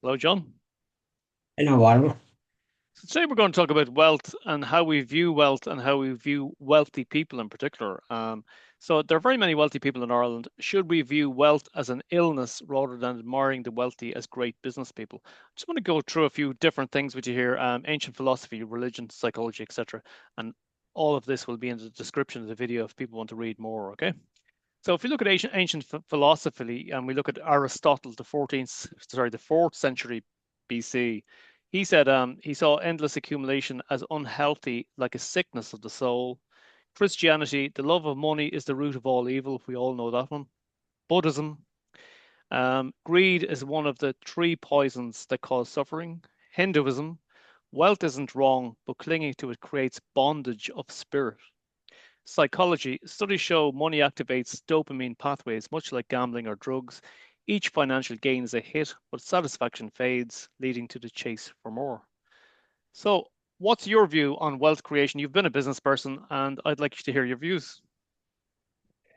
Hello, John. You know what? So today we're going to talk about wealth and how we view wealth and how we view wealthy people in particular. So there are very many wealthy people in Ireland. Should we view wealth as an illness rather than admiring the wealthy as great business people? I just want to go through a few different things with you here: ancient philosophy, religion, psychology, etc. And all of this will be in the description of the video if people want to read more. Okay. So if we look at ancient philosophy and we look at Aristotle, the fourth century BC, he said he saw endless accumulation as unhealthy, like a sickness of the soul. Christianity, the love of money is the root of all evil. We all know that one. Buddhism, greed is one of the three poisons that cause suffering. Hinduism, wealth isn't wrong, but clinging to it creates bondage of spirit. Psychology studies show money activates dopamine pathways, much like gambling or drugs. Each financial gain is a hit, but satisfaction fades, leading to the chase for more. So, what's your view on wealth creation? You've been a business person, and I'd like you to hear your views.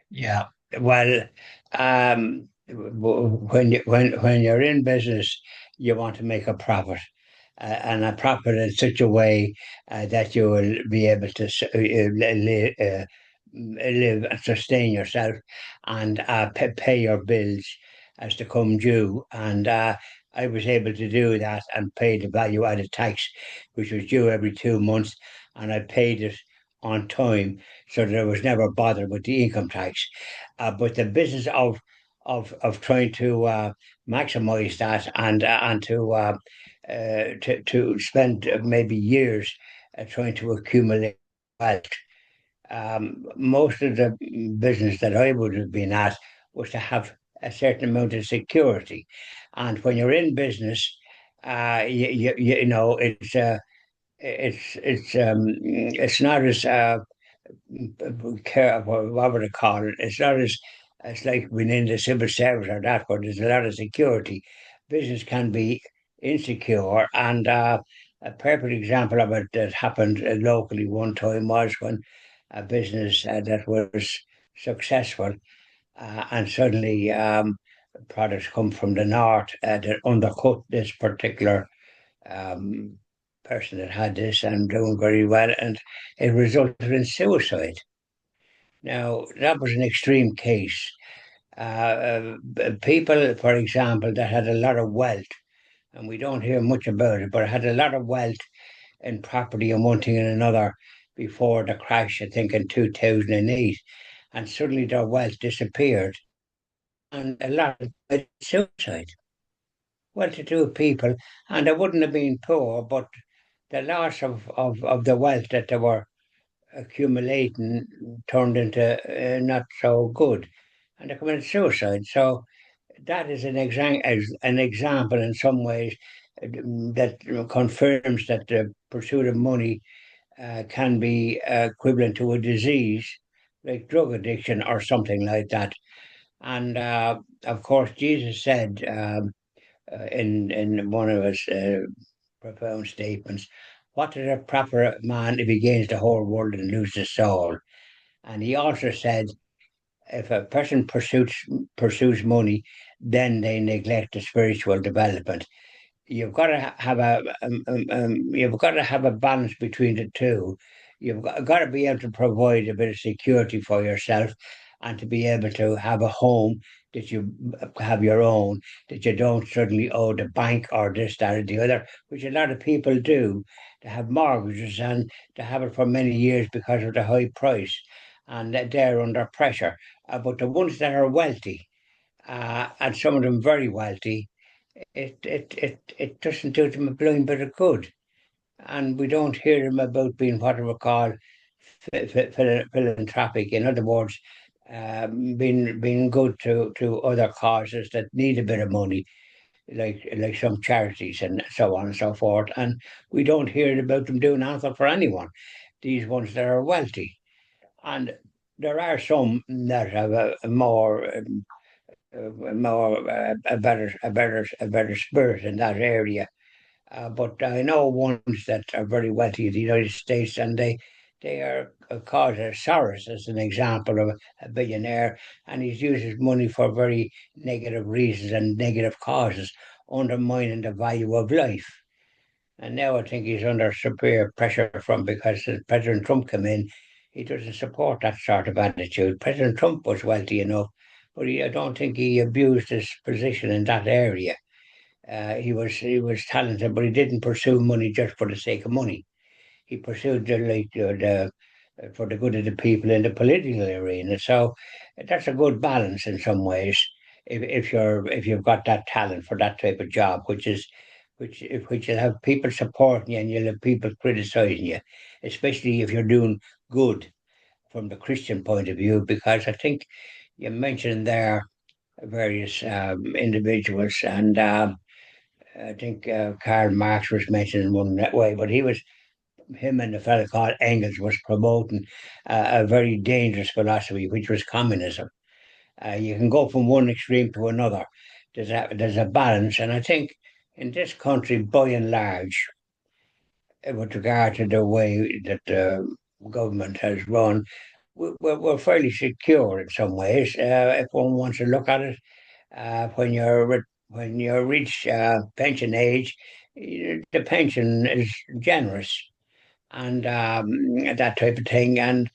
Yeah. Well, when you're in business, you want to make a profit, and a profit in such a way that you will be able to live and sustain yourself and pay your bills as to come due. And I was able to do that and pay the value added tax, which was due every 2 months, and I paid it on time, so there was never bother with the income tax. But the business of trying to maximize that and to spend maybe years trying to accumulate wealth. Most of the business that I would have been at was to have a certain amount of security, and when you're in business, you know it's not as care what would I call it? It's not as it's like being in the civil service or that, where there's a lot of security. Business can be insecure, and a perfect example of it that happened locally one time was when a business that was successful, and suddenly products come from the north that undercut this particular um, person that had this and doing very well, and it resulted in suicide. Now, that was an extreme case. People, for example, that had a lot of wealth, and we don't hear much about it, but had a lot of wealth in property and one thing and another before the crash, I think in 2008, and suddenly their wealth disappeared, and a lot of suicide. Well-to-do people, and they wouldn't have been poor, but the loss of the wealth that they were accumulating turned into not so good, and they committed suicide. So that is an example in some ways that confirms that the pursuit of money can be equivalent to a disease like drug addiction or something like that. And of course, Jesus said in one of his profound statements, "What is a proper man if he gains the whole world and loses his soul?" And he also said, if a person pursues money, then they neglect the spiritual development. You've got to have you've got to have a balance between the two. Got to be able to provide a bit of security for yourself, and to be able to have a home that you have your own, that you don't suddenly owe the bank or this, that, or the other, which a lot of people do. To have mortgages and to have it for many years because of the high price, and that they're under pressure. But the ones that are wealthy, and some of them very wealthy, it doesn't do them a blind bit of good. And we don't hear them about being what we call philanthropic. In other words, being good to other causes that need a bit of money, like some charities and so on and so forth. And we don't hear about them doing anything for anyone. These ones that are wealthy, and there are some that have a better spirit in that area. But I know ones that are very wealthy in the United States, and they are called Soros as an example of a billionaire, and he uses money for very negative reasons and negative causes. undermining the value of life. And now I think he's under severe pressure from because as President Trump came in, he doesn't support that sort of attitude. President Trump was wealthy enough, but I don't think he abused his position in that area. He was talented, but he didn't pursue money just for the sake of money. He pursued the for the good of the people in the political arena. So that's a good balance in some ways. If you've got that talent for that type of job, which you'll have people supporting you and you'll have people criticizing you, especially if you're doing good from the Christian point of view. Because I think you mentioned there various individuals, and I think Karl Marx was mentioned in one that way, but him and a fellow called Engels was promoting a very dangerous philosophy, which was communism. You can go from one extreme to another. There's a balance, and I think in this country, by and large, with regard to the way that the government has run, we're fairly secure in some ways. If one wants to look at it, when you reach pension age, the pension is generous and that type of thing. And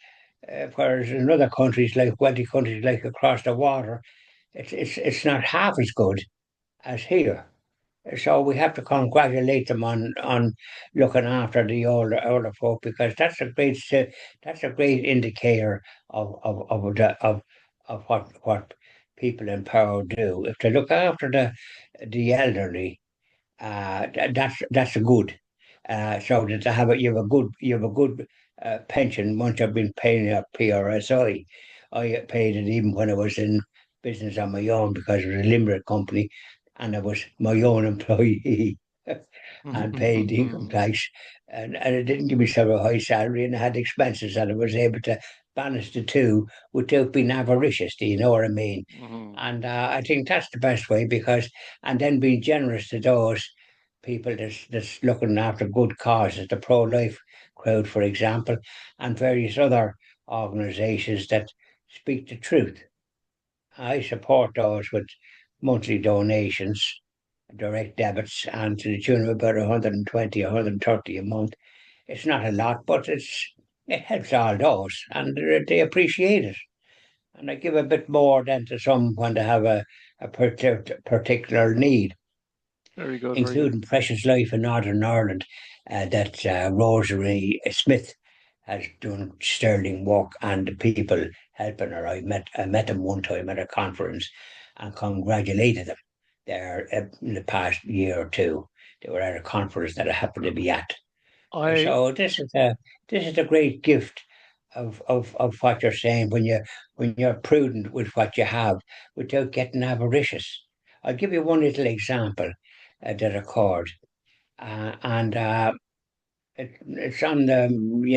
whereas in other countries, like wealthy countries like across the water, it's not half as good as here. So we have to congratulate them on looking after the older folk because that's a great indicator of what people in power do. If they look after the elderly, that's a good. So that you have a good pension once you've been paying your PRSI. I paid it even when I was in business on my own because it was a limited company, and I was my own employee and paid income tax, and it didn't give me such a high salary, and I had expenses, and I was able to balance the two without being avaricious. Do you know what I mean? And I think that's the best way because, and then being generous to those people that's looking after good causes, the pro-life crowd, for example, and various other organisations that speak the truth. I support those with monthly donations, direct debits, and to the tune of about 120 or 130 a month. It's not a lot, but it helps all those, and they appreciate it. And I give a bit more than to some when they have a particular need, Very good, very good. including Precious Life in Northern Ireland, that Rosemary Smith has done sterling work, and the people helping her. I met them one time at a conference and congratulated them there in the past year or two. They were at a conference that I happened to be at. I So this is a great gift of what you're saying when you're prudent with what you have without getting avaricious. I'll give you one little example that occurred, and it's on the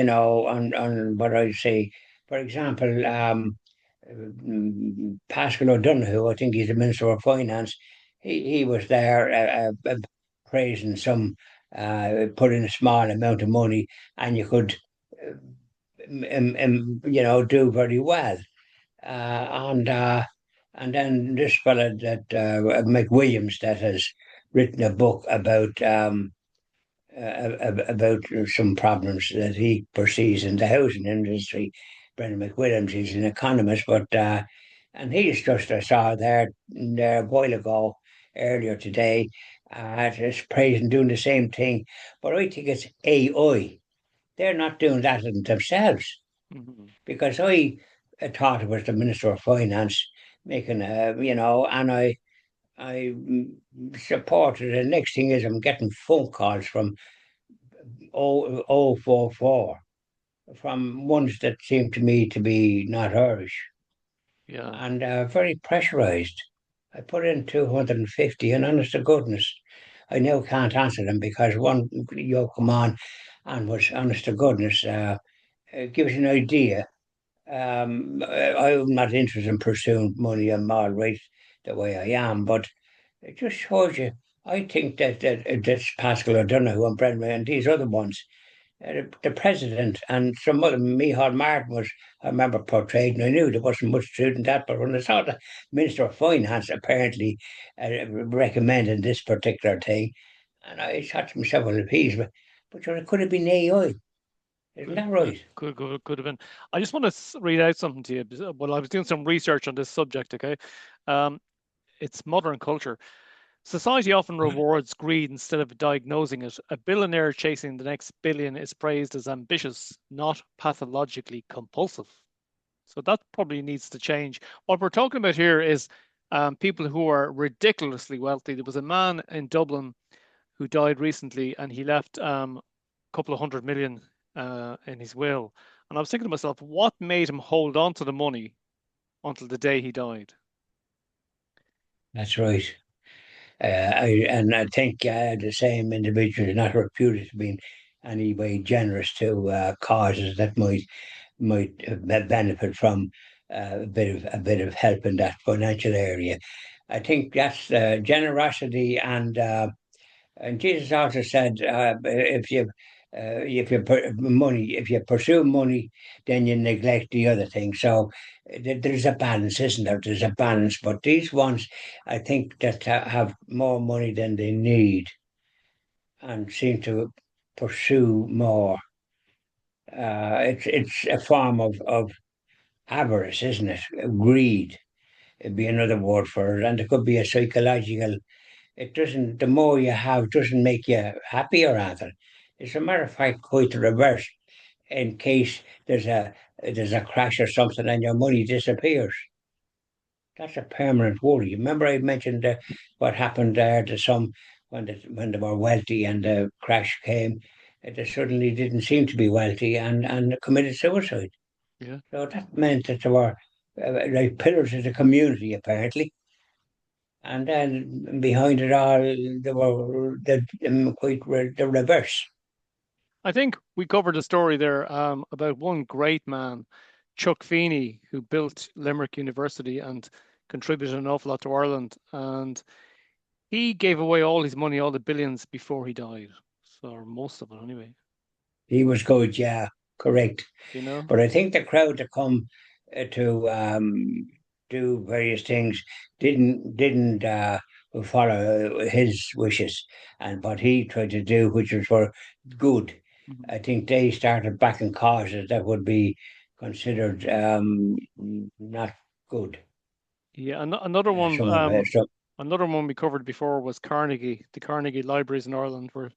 on what I say. For example, Pascal O'Donoghue, I think he's the Minister of Finance. He was there praising some put in a small amount of money, and you could do very well. And and then this fella that McWilliams that has written a book about some problems that he perceives in the housing industry. Brendan McWilliams, he's an economist, but and he's just I saw there a while ago, earlier today, just praising doing the same thing. But I think it's AI. They're not doing that themselves mhm. because I thought it was the Minister of Finance making and I supported it. The next thing is I'm getting phone calls from 044 from ones that seem to me to be not Irish Yeah. and very pressurised. I put in 250 and honest to goodness, I now can't answer them because one you come on and was honest to goodness, it gives you an idea. I'm not interested in pursuing money. I'm all right the way I am, but it just shows you. I think that this Pascal O'Donoghue and Brendan and these other ones, the president and some other, Micheál Martin was, I remember, portrayed, and I knew there wasn't much truth in that, but when I saw the Minister of Finance apparently recommending this particular thing, and I thought to myself, well, but sure, it could have been AI, isn't Could that right? could have been. I just want to read out something to you. Well, I was doing some research on this subject. Okay, um, it's modern culture. Society often rewards greed instead of diagnosing it. A billionaire chasing the next billion is praised as ambitious, not pathologically compulsive. So that probably needs to change. What we're talking about here is people who are ridiculously wealthy. There was a man in Dublin who died recently, and he left a couple of 100 million in his will. And I was thinking to myself, what made him hold on to the money until the day he died? That's right. And I think the same individual is not reputed to be in any way generous to causes that might benefit from a bit of help in that financial area. I think that's generosity, and Jesus also said, if you pursue money, then you neglect the other thing. So there's a balance, isn't there? There's a balance. But these ones, I think, that have more money than they need and seem to pursue more. It's a form of avarice, isn't it? Greed. It'd be another word for it, and it could be a psychological. It doesn't. The more you have, doesn't make you happy or anything. As a matter of fact, quite the reverse. In case there's a crash or something and your money disappears, that's a permanent worry. Remember, I mentioned what happened there to some when they were wealthy and the crash came. They suddenly didn't seem to be wealthy and committed suicide. Yeah. So that meant that they were like pillars of the community, apparently. And then behind it all, they were quite the reverse. I think we covered a story there about one great man, Chuck Feeney, who built Limerick University and contributed an awful lot to Ireland. And he gave away all his money, all the billions, before he died. So, or most of it anyway, He was good, yeah, correct. you know? But I think the crowd that come to do various things didn't follow his wishes and what he tried to do, which was for good. Mhm. I think they started backing causes that would be considered not good. Yeah, Some of it. So another one we covered before was Carnegie. The Carnegie Libraries in Ireland were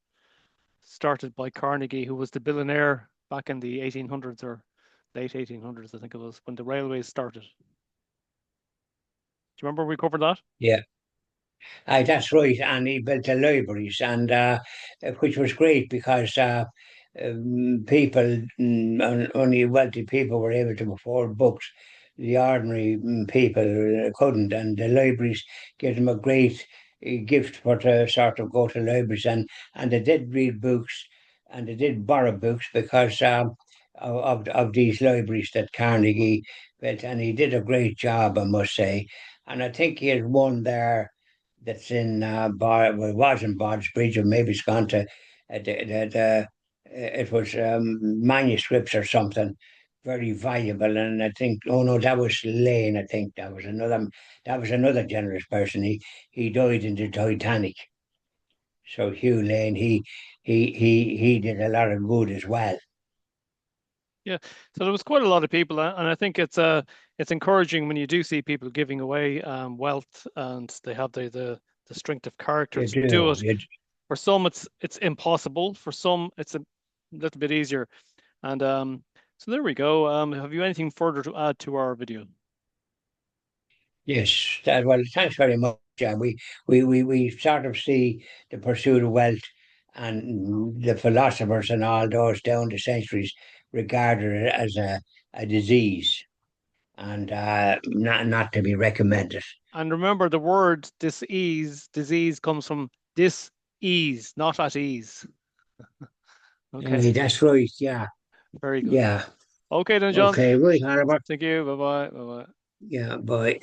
started by Carnegie, who was the billionaire back in the 1800s or late 1800s, I think it was, when the railways started. Do you remember we covered that? yeah. Aye, that's right. And he built the libraries, and which was great because people, only wealthy people, were able to afford books. The ordinary people couldn't, and the libraries gave them a great gift for to sort of go to libraries, and they did read books, and they did borrow books because of these libraries that Carnegie built, and he did a great job, I must say. And I think he had one there that's in well, it was in Bod's Bridge, or maybe it's gone to it was manuscripts or something very valuable. And I think, oh no, that was Lane. I think that was another generous person. He died in the Titanic. So Hugh Lane, he did a lot of good as well. Yeah. So there was quite a lot of people, and I think it's encouraging when you do see people giving away wealth and they have the strength of character You to do do. it. For some, it's impossible. For some, it's a little bit easier. And so there we go. Have you anything further to add to our video? Yes, well, thanks very much. We sort of see the pursuit of wealth and the philosophers and all those down the centuries regarded it as a disease and not to be recommended. And remember, the word disease comes from dis-ease, not at ease. Okay, That's right. Yeah, very good. yeah. Okay then, John. Okay, right, Oliver. Thank you. Bye bye. Bye bye. Yeah, bye.